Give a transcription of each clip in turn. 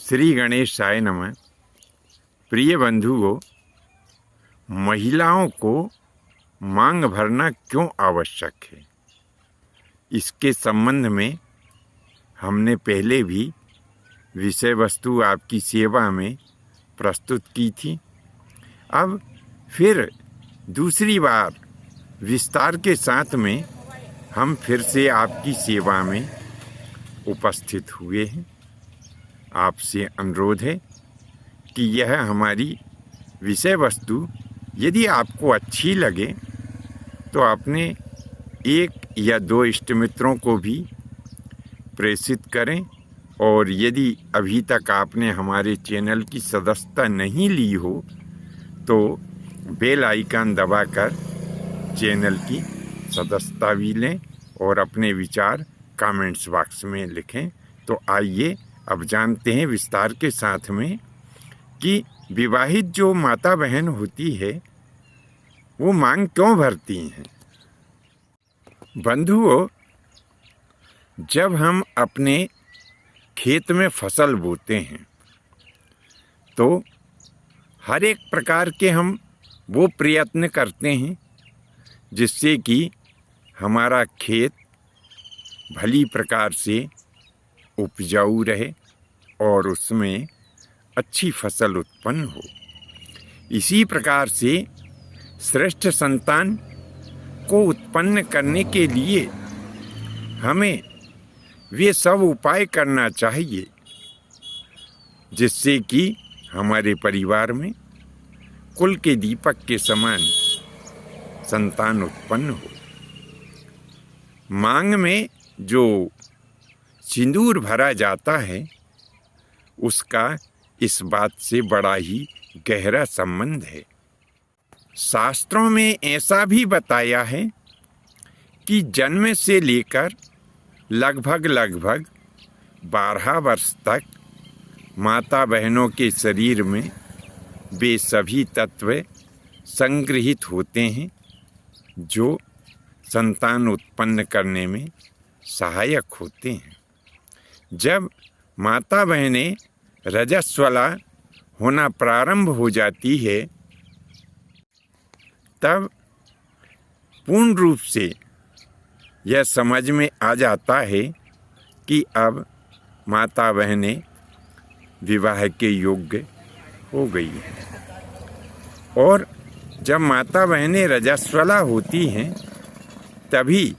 श्री गणेशाय नमः। प्रिय बंधुओं, महिलाओं को मांग भरना क्यों आवश्यक है, इसके संबंध में हमने पहले भी विषय वस्तु आपकी सेवा में प्रस्तुत की थी। अब फिर दूसरी बार विस्तार के साथ में हम फिर से आपकी सेवा में उपस्थित हुए हैं। आपसे अनुरोध है कि यह हमारी विषय वस्तु यदि आपको अच्छी लगे तो अपने एक या दो इष्ट मित्रों को भी प्रेषित करें, और यदि अभी तक आपने हमारे चैनल की सदस्यता नहीं ली हो तो बेल आइकन दबाकर चैनल की सदस्यता भी लें और अपने विचार कमेंट्स बॉक्स में लिखें। तो आइए अब जानते हैं विस्तार के साथ में कि विवाहित जो माता बहन होती है वो मांग क्यों भरती हैं। बंधुओं, जब हम अपने खेत में फसल बोते हैं तो हर एक प्रकार के हम वो प्रयत्न करते हैं जिससे कि हमारा खेत भली प्रकार से उपजाऊ रहे और उसमें अच्छी फसल उत्पन्न हो। इसी प्रकार से श्रेष्ठ संतान को उत्पन्न करने के लिए हमें वे सब उपाय करना चाहिए जिससे कि हमारे परिवार में कुल के दीपक के समान संतान उत्पन्न हो। मांग में जो सिंदूर भरा जाता है उसका इस बात से बड़ा ही गहरा संबंध है। शास्त्रों में ऐसा भी बताया है कि जन्म से लेकर लगभग 12 वर्ष तक माता बहनों के शरीर में वे सभी तत्व संग्रहित होते हैं जो संतान उत्पन्न करने में सहायक होते हैं। जब माता बहनें रजस्वला होना प्रारंभ हो जाती है तब पूर्ण रूप से यह समझ में आ जाता है कि अब माता बहनें विवाह के योग्य हो गई हैं। और जब माता बहनें रजस्वला होती हैं तभी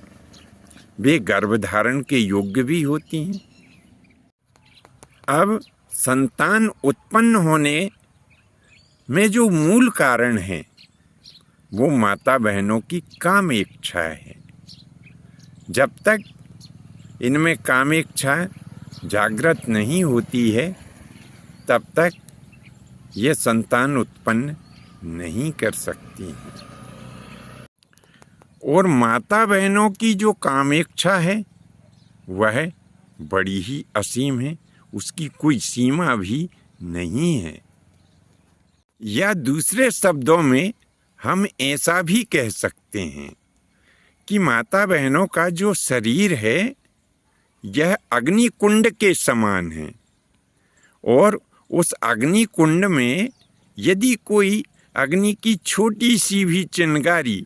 वे गर्भधारण के योग्य भी होती हैं। अब संतान उत्पन्न होने में जो मूल कारण है वो माता बहनों की काम इच्छा है। जब तक इनमें काम इच्छा जागृत नहीं होती है तब तक ये संतान उत्पन्न नहीं कर सकती हैं। और माता बहनों की जो काम इच्छा है वह बड़ी ही असीम है, उसकी कोई सीमा भी नहीं है। या दूसरे शब्दों में हम ऐसा भी कह सकते हैं कि माता बहनों का जो शरीर है यह अग्नि कुंड के समान है, और उस अग्नि कुंड में यदि कोई अग्नि की छोटी सी भी चिंगारी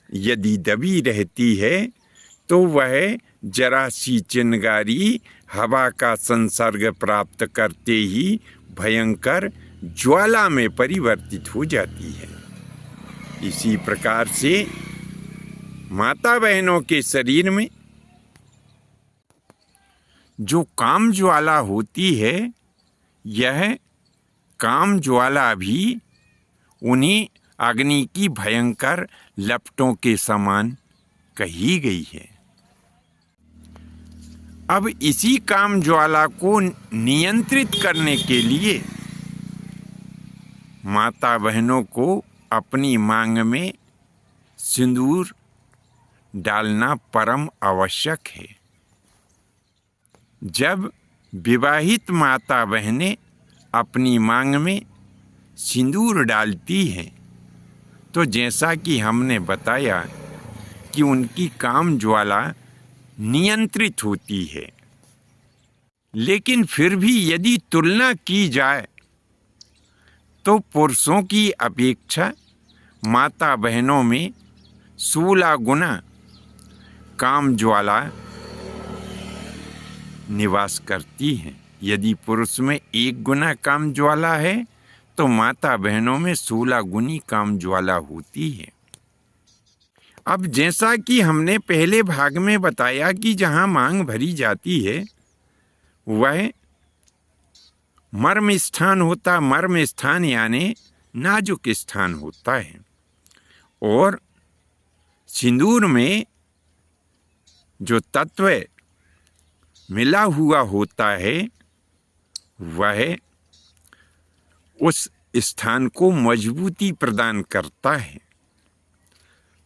यदि दबी रहती है तो वह जरा सी चिंगारी हवा का संसर्ग प्राप्त करते ही भयंकर ज्वाला में परिवर्तित हो जाती है। इसी प्रकार से माता बहनों के शरीर में जो काम ज्वाला होती है यह काम ज्वाला भी उन्हीं अग्नि की भयंकर लपटों के समान कही गई है। अब इसी काम ज्वाला को नियंत्रित करने के लिए माता बहनों को अपनी मांग में सिंदूर डालना परम आवश्यक है। जब विवाहित माता बहनें अपनी मांग में सिंदूर डालती हैं तो जैसा कि हमने बताया कि उनकी काम ज्वाला नियंत्रित होती है। लेकिन फिर भी यदि तुलना की जाए तो पुरुषों की अपेक्षा माता बहनों में 16 गुना काम ज्वाला निवास करती हैं। यदि पुरुष में 1 गुना काम ज्वाला है तो माता बहनों में 16 गुनी काम ज्वाला होती है। अब जैसा कि हमने पहले भाग में बताया कि जहाँ मांग भरी जाती है वह मर्म स्थान होता, मर्म स्थान यानी नाजुक स्थान होता है, और सिंदूर में जो तत्व मिला हुआ होता है वह उस स्थान को मजबूती प्रदान करता है।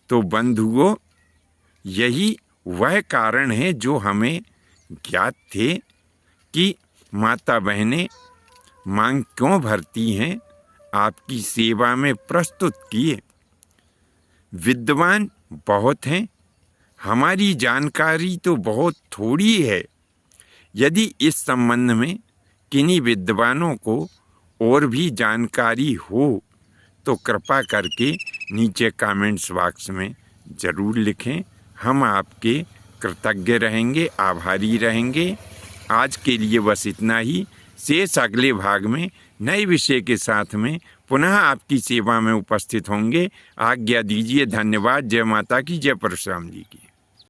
तो बंधुओं, यही वह कारण है जो हमें ज्ञात थे कि माता बहनें मांग क्यों भरती हैं, आपकी सेवा में प्रस्तुत किए। विद्वान बहुत हैं, हमारी जानकारी तो बहुत थोड़ी है। यदि इस संबंध में किन्हीं विद्वानों को और भी जानकारी हो तो कृपा करके नीचे कमेंट्स बॉक्स में ज़रूर लिखें। हम आपके कृतज्ञ रहेंगे, आभारी रहेंगे। आज के लिए बस इतना ही। शेष अगले भाग में नए विषय के साथ में पुनः आपकी सेवा में उपस्थित होंगे। आज्ञा दीजिए। धन्यवाद। जय माता की, जय परशुराम जी की।